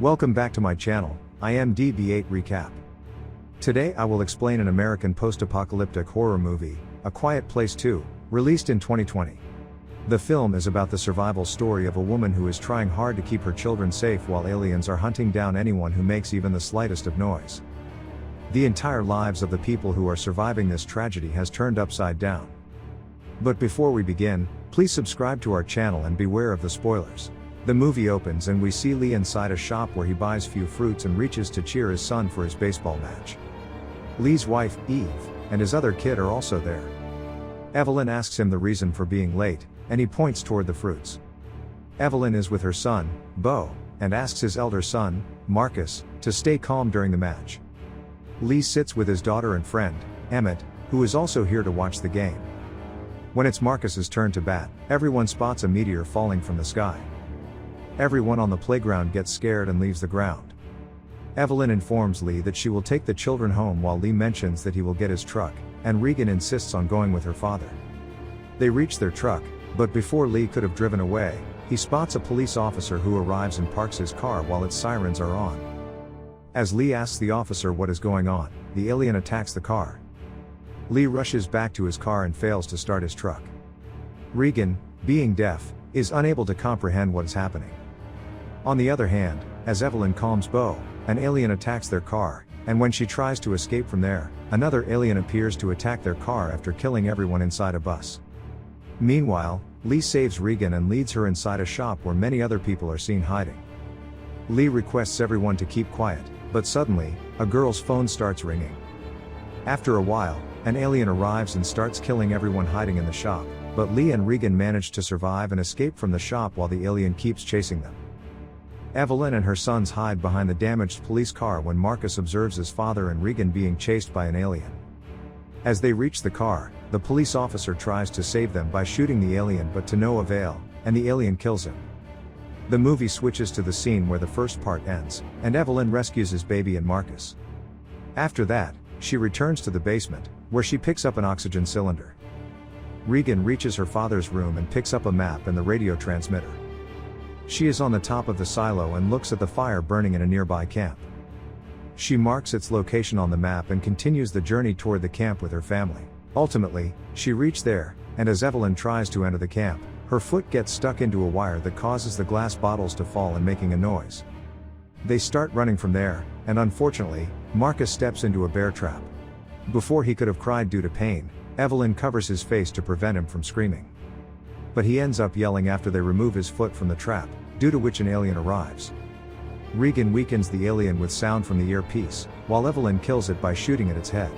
Welcome back to my channel, I am ThrillRecap. Today I will explain an American post-apocalyptic horror movie, A Quiet Place 2, released in 2020. The film is about the survival story of a woman who is trying hard to keep her children safe while aliens are hunting down anyone who makes even the slightest of noise. The entire lives of the people who are surviving this tragedy has turned upside down. But before we begin, please subscribe to our channel and beware of the spoilers. The movie opens and we see Lee inside a shop where he buys few fruits and reaches to cheer his son for his baseball match. Lee's wife, Eve, and his other kid are also there. Evelyn asks him the reason for being late, and he points toward the fruits. Evelyn is with her son, Beau, and asks his elder son, Marcus, to stay calm during the match. Lee sits with his daughter and friend, Emmett, who is also here to watch the game. When it's Marcus's turn to bat, everyone spots a meteor falling from the sky. Everyone on the playground gets scared and leaves the ground. Evelyn informs Lee that she will take the children home while Lee mentions that he will get his truck, and Regan insists on going with her father. They reach their truck, but before Lee could have driven away, he spots a police officer who arrives and parks his car while its sirens are on. As Lee asks the officer what is going on, the alien attacks the car. Lee rushes back to his car and fails to start his truck. Regan, being deaf, is unable to comprehend what is happening. On the other hand, as Evelyn calms Beau, an alien attacks their car, and when she tries to escape from there, another alien appears to attack their car after killing everyone inside a bus. Meanwhile, Lee saves Regan and leads her inside a shop where many other people are seen hiding. Lee requests everyone to keep quiet, but suddenly, a girl's phone starts ringing. After a while, an alien arrives and starts killing everyone hiding in the shop, but Lee and Regan manage to survive and escape from the shop while the alien keeps chasing them. Evelyn and her sons hide behind the damaged police car when Marcus observes his father and Regan being chased by an alien. As they reach the car, the police officer tries to save them by shooting the alien but to no avail, and the alien kills him. The movie switches to the scene where the first part ends, and Evelyn rescues his baby and Marcus. After that, she returns to the basement, where she picks up an oxygen cylinder. Regan reaches her father's room and picks up a map and the radio transmitter. She is on the top of the silo and looks at the fire burning in a nearby camp. She marks its location on the map and continues the journey toward the camp with her family. Ultimately, she reaches there, and as Evelyn tries to enter the camp, her foot gets stuck into a wire that causes the glass bottles to fall and making a noise. They start running from there, and unfortunately, Marcus steps into a bear trap. Before he could have cried due to pain, Evelyn covers his face to prevent him from screaming. But he ends up yelling after they remove his foot from the trap, due to which an alien arrives. Regan weakens the alien with sound from the earpiece, while Evelyn kills it by shooting at its head.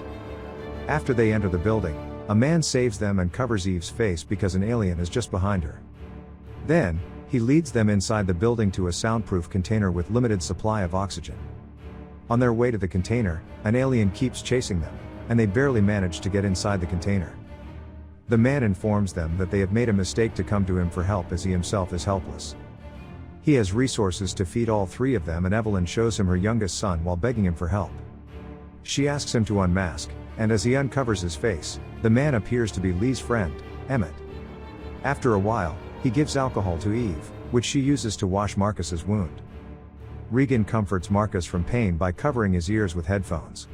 After they enter the building, a man saves them and covers Eve's face because an alien is just behind her. Then, he leads them inside the building to a soundproof container with limited supply of oxygen. On their way to the container, an alien keeps chasing them, and they barely manage to get inside the container. The man informs them that they have made a mistake to come to him for help as he himself is helpless. He has resources to feed all three of them and Evelyn shows him her youngest son while begging him for help. She asks him to unmask, and as he uncovers his face, the man appears to be Lee's friend, Emmett. After a while, he gives alcohol to Eve, which she uses to wash Marcus's wound. Regan comforts Marcus from pain by covering his ears with headphones.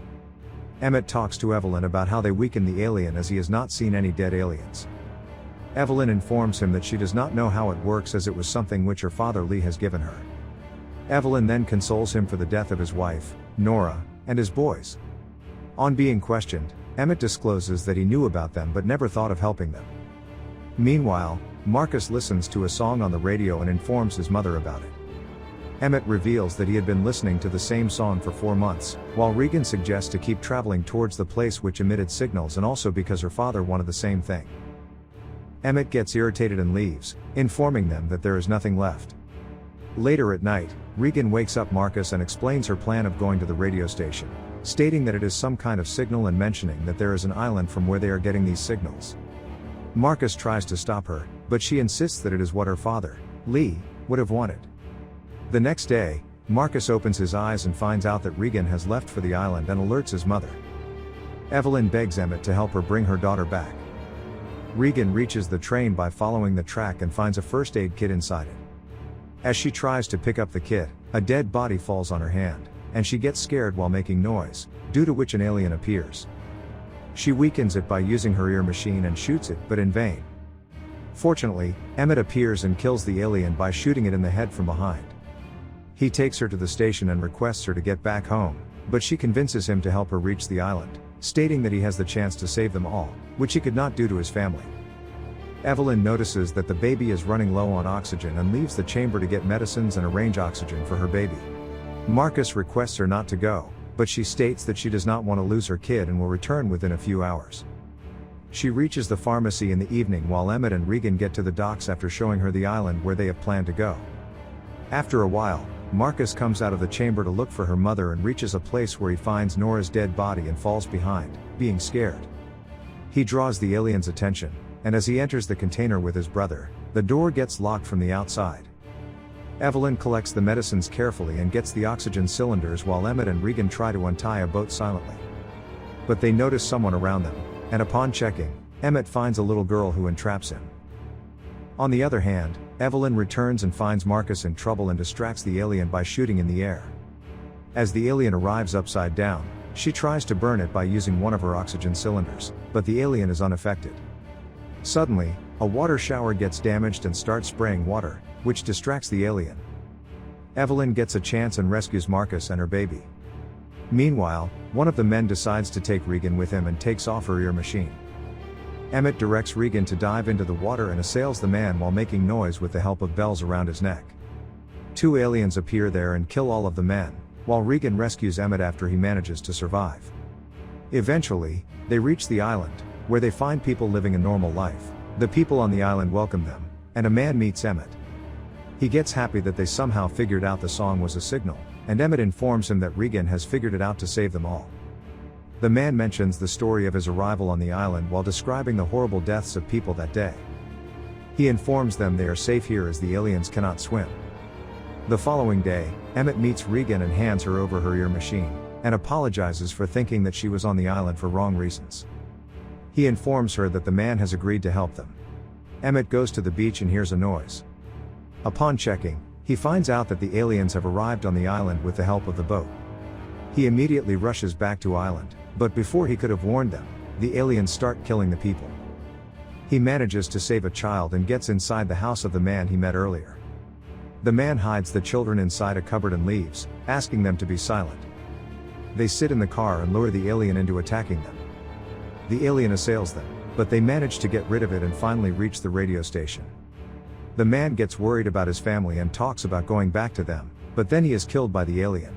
Emmett talks to Evelyn about how they weaken the alien as he has not seen any dead aliens. Evelyn informs him that she does not know how it works as it was something which her father Lee has given her. Evelyn then consoles him for the death of his wife, Nora, and his boys. On being questioned, Emmett discloses that he knew about them but never thought of helping them. Meanwhile, Marcus listens to a song on the radio and informs his mother about it. Emmett reveals that he had been listening to the same song for 4 months, while Regan suggests to keep traveling towards the place which emitted signals and also because her father wanted the same thing. Emmett gets irritated and leaves, informing them that there is nothing left. Later at night, Regan wakes up Marcus and explains her plan of going to the radio station, stating that it is some kind of signal and mentioning that there is an island from where they are getting these signals. Marcus tries to stop her, but she insists that it is what her father, Lee, would have wanted. The next day, Marcus opens his eyes and finds out that Regan has left for the island and alerts his mother. Evelyn begs Emmett to help her bring her daughter back. Regan reaches the train by following the track and finds a first aid kit inside it. As she tries to pick up the kit, A dead body falls on her hand, and she gets scared while making noise, due to which an alien appears. She weakens it by using her ear machine and shoots it, but in vain. Fortunately, Emmett appears and kills the alien by shooting it in the head from behind. He takes her to the station and requests her to get back home, but she convinces him to help her reach the island, stating that he has the chance to save them all, which he could not do to his family. Evelyn notices that the baby is running low on oxygen and leaves the chamber to get medicines and arrange oxygen for her baby. Marcus requests her not to go, but she states that she does not want to lose her kid and will return within a few hours. She reaches the pharmacy in the evening while Emmett and Regan get to the docks after showing her the island where they have planned to go. After a while, Marcus comes out of the chamber to look for her mother and reaches a place where he finds Nora's dead body and falls behind, being scared. He draws the alien's attention, and as he enters the container with his brother, the door gets locked from the outside. Evelyn collects the medicines carefully and gets the oxygen cylinders while Emmett and Regan try to untie a boat silently. But they notice someone around them, and upon checking, Emmett finds a little girl who entraps him. On the other hand, Evelyn returns and finds Marcus in trouble and distracts the alien by shooting in the air. As the alien arrives upside down, she tries to burn it by using one of her oxygen cylinders, but the alien is unaffected. Suddenly, a water shower gets damaged and starts spraying water, which distracts the alien. Evelyn gets a chance and rescues Marcus and her baby. Meanwhile, one of the men decides to take Regan with him and takes off her ear machine. Emmett directs Regan to dive into the water and assails the man while making noise with the help of bells around his neck. Two aliens appear there and kill all of the men, while Regan rescues Emmett after he manages to survive. Eventually, they reach the island, where they find people living a normal life. The people on the island welcome them, and a man meets Emmett. He gets happy that they somehow figured out the song was a signal, and Emmett informs him that Regan has figured it out to save them all. The man mentions the story of his arrival on the island while describing the horrible deaths of people that day. He informs them they are safe here as the aliens cannot swim. The following day, Emmett meets Regan and hands her over her ear machine, and apologizes for thinking that she was on the island for wrong reasons. He informs her that the man has agreed to help them. Emmett goes to the beach and hears a noise. Upon checking, he finds out that the aliens have arrived on the island with the help of the boat. He immediately rushes back to island, but before he could have warned them, the aliens start killing the people. He manages to save a child and gets inside the house of the man he met earlier. The man hides the children inside a cupboard and leaves, asking them to be silent. They sit in the car and lure the alien into attacking them. The alien assails them, but they manage to get rid of it and finally reach the radio station. The man gets worried about his family and talks about going back to them, but then he is killed by the alien.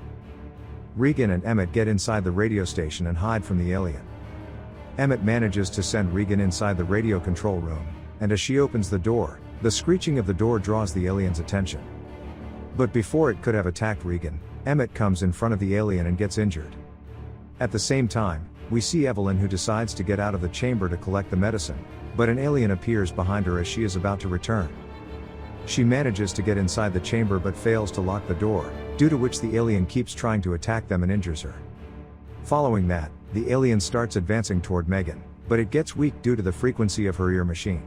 Regan and Emmett get inside the radio station and hide from the alien. Emmett manages to send Regan inside the radio control room, and as she opens the door, the screeching of the door draws the alien's attention. But before it could have attacked Regan, Emmett comes in front of the alien and gets injured. At the same time, we see Evelyn, who decides to get out of the chamber to collect the medicine, but an alien appears behind her as she is about to return. She manages to get inside the chamber but fails to lock the door, due to which the alien keeps trying to attack them and injures her. Following that, the alien starts advancing toward Megan, but it gets weak due to the frequency of her ear machine.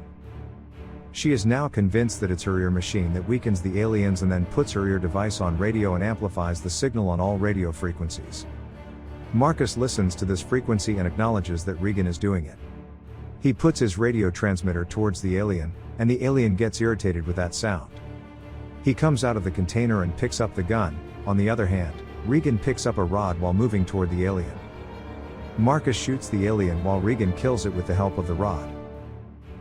She is now convinced that it's her ear machine that weakens the aliens and then puts her ear device on radio and amplifies the signal on all radio frequencies. Marcus listens to this frequency and acknowledges that Regan is doing it. He puts his radio transmitter towards the alien, and the alien gets irritated with that sound. He comes out of the container and picks up the gun. On the other hand, Regan picks up a rod while moving toward the alien. Marcus shoots the alien while Regan kills it with the help of the rod.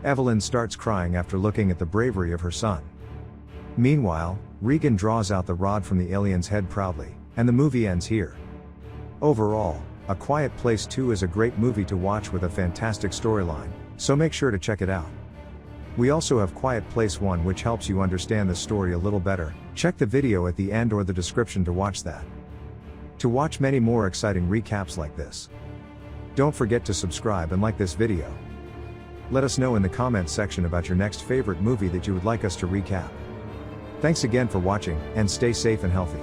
Evelyn starts crying after looking at the bravery of her son. Meanwhile, Regan draws out the rod from the alien's head proudly, and the movie ends here. Overall, A Quiet Place 2 is a great movie to watch with a fantastic storyline, so make sure to check it out. We also have Quiet Place 1, which helps you understand the story a little better. Check the video at the end or the description to watch that. To watch many more exciting recaps like this, don't forget to subscribe and like this video. Let us know in the comments section about your next favorite movie that you would like us to recap. Thanks again for watching, and stay safe and healthy.